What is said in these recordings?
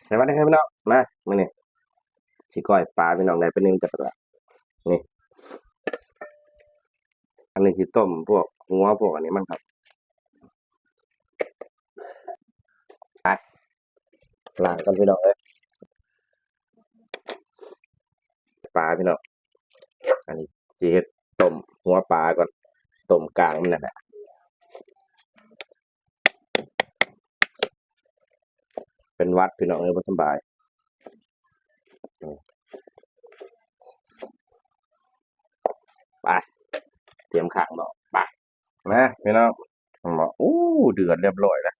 สวัสดีครับพี่น้องมามื่อนี้สิก้อยปลาพี่น้องได้เป็นนึงจับละนี่อันนี้สิต้มพวกหัวพวกอันนี้มันครับไปล้างกันพี่น้องปลาพี่น้องอันนี้สิเฮ็ดต้มหัวปลาก่อนต้มกลางมันนั่นแหละเป็นหวัดพี่น้องบ่สำบายไปเตรียมข้างหม้อไปนะพี่น้องหม้ออู้เดือดเรียบร้อยแล้ว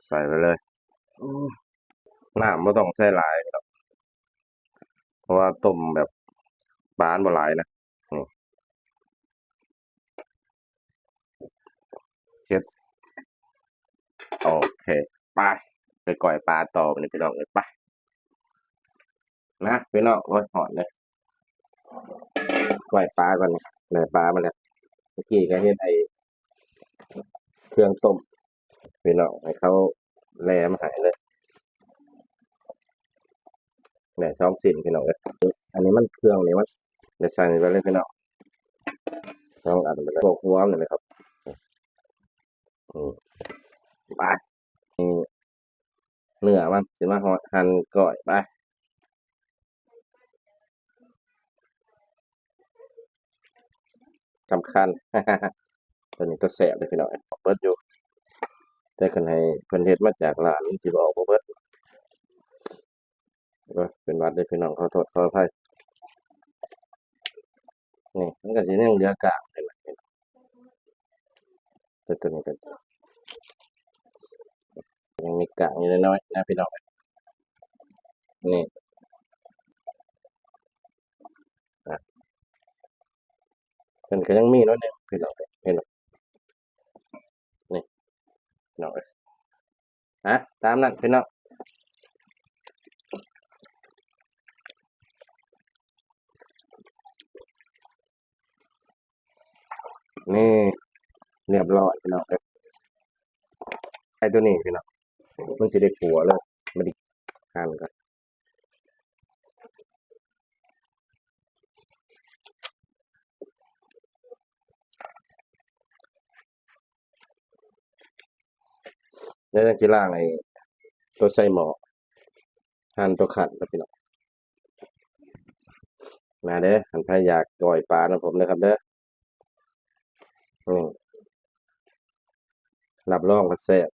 ใส่ไปเลยอู้น้ำบ่ต้องใส่หลายพี่น้องเพราะว่าต้มแบบปลามันบ่หลายนะนี่เช็ดโอเคไปไปก้อยปลาต่อไปนี่พี่น้องเลยไปนะพี่น้องโอ้ยหอนเลยก้อยปลาก่อนเลยปลามาแล้วเมื่อกี้ก็เฮ็ดไอ้เครื่องต้มพี่น้องให้เขาแล่มาให้เลยแหน่2สิ้นพี่น้องเอ้ยอันนี้มันเครื่องนี่มันจะใส่ไปเลยพี่น้อง2อันไปเลยพวกหัวมันเลยครับอืมไปเนื้อมันสิมาหั่นก้อยไปสำคัญตัวนี้ตัวแซ่บเลยพี่น้องเบิดอยู่แต่คันให้เพิ่นเฮ็ดมาจากร้านมันสิบ่ออกบ่เบิดก็เป็นหวัดเด้อพี่น้องขอโทษขออภัยนี่มันก็สิยังเหลือกากนี่แหละแต่ตัวนี้ก็ยังมีกากอยู่น้อยๆนะพี่น้องนี่อ่ะเพิ่นก็ยังมีน้อยหนึงพี่น้องเห็นบ่นี่พี่น้องตามนั้นพี่น้องนี่เรียบร้อยพี่น้องไอ้ตัวนี้พี่น้องมันสิได้ขัวเลยมันสิหั่นก่อนแล้วจังสิล้างไอ้ตัวใส่หม้อหั่นตัวขัดแล้วพี่น้องมาเด้อคันใครอยากก้อยปลานำผมเด้อครับเด้อนี่รับรองว่าแซ่บ